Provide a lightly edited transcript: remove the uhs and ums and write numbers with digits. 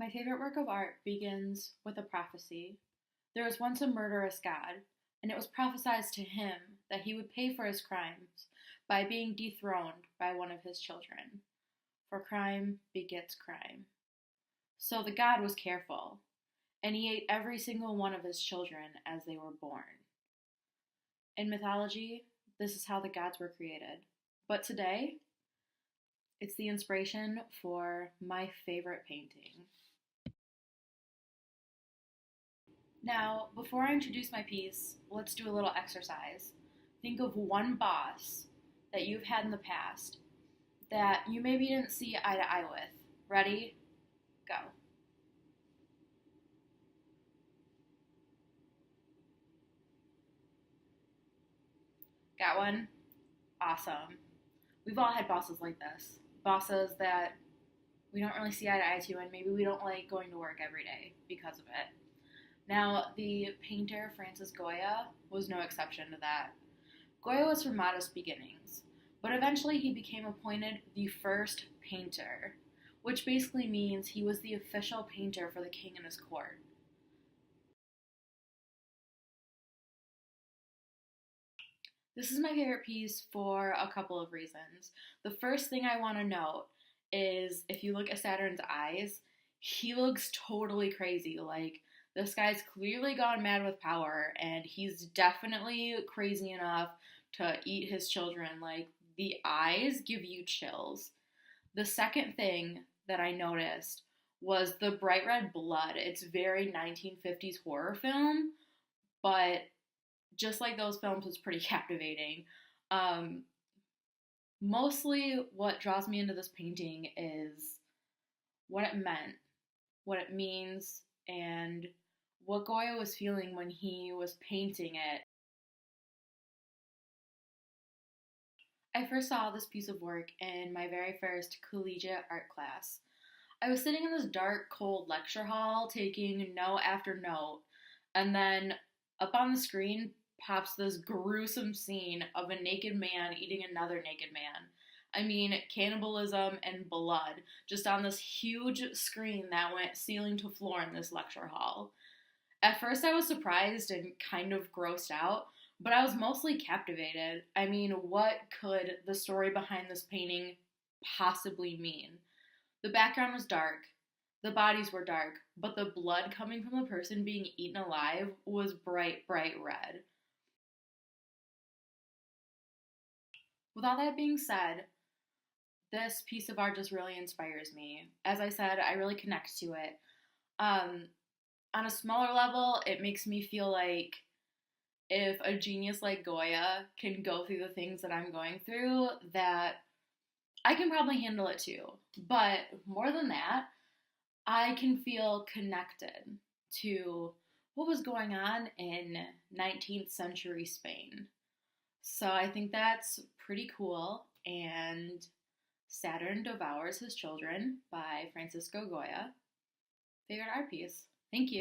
My favorite work of art begins with a prophecy. There was once a murderous god, and it was prophesied to him that he would pay for his crimes by being dethroned by one of his children. For crime begets crime. So the god was careful, and he ate every single one of his children as they were born. In mythology, this is how the gods were created. But today, it's the inspiration for my favorite painting. Now, before I introduce my piece, let's do a little exercise. Think of one boss that you've had in the past that you maybe didn't see eye to eye with. Ready? Go. Got one? Awesome. We've all had bosses like this. Bosses that we don't really see eye to eye to, and maybe we don't like going to work every day because of it. Now, the painter Francis Goya was no exception to that. Goya was from modest beginnings, but eventually he became appointed the first painter, which basically means he was the official painter for the king and his court. This is my favorite piece for a couple of reasons. The first thing I want to note is if you look at Saturn's eyes, he looks totally crazy. Like, this guy's clearly gone mad with power, and he's definitely crazy enough to eat his children. Like, the eyes give you chills. The second thing that I noticed was the bright red blood. It's very 1950s horror film, but just like those films, it's pretty captivating. Um, Mostly what draws me into this painting is what it meant, what it means, and what Goya was feeling when he was painting it. I first saw this piece of work in my very first collegiate art class. I was sitting in this dark, cold lecture hall taking note after note, and then up on the screen pops this gruesome scene of a naked man eating another naked man. I mean, cannibalism and blood just on this huge screen that went ceiling to floor in this lecture hall. At first, I was surprised and kind of grossed out, but I was mostly captivated. I mean, what could the story behind this painting possibly mean? The background was dark, the bodies were dark, but the blood coming from the person being eaten alive was bright, bright red. With all that being said, this piece of art just really inspires me. As I said, I really connect to it. Um, on a smaller level, it makes me feel like if a genius like Goya can go through the things that I'm going through, that I can probably handle it too. But more than that, I can feel connected to what was going on in 19th century Spain. So I think that's pretty cool. And Saturn Devours His Children by Francisco Goya. Favorite art piece. Thank you.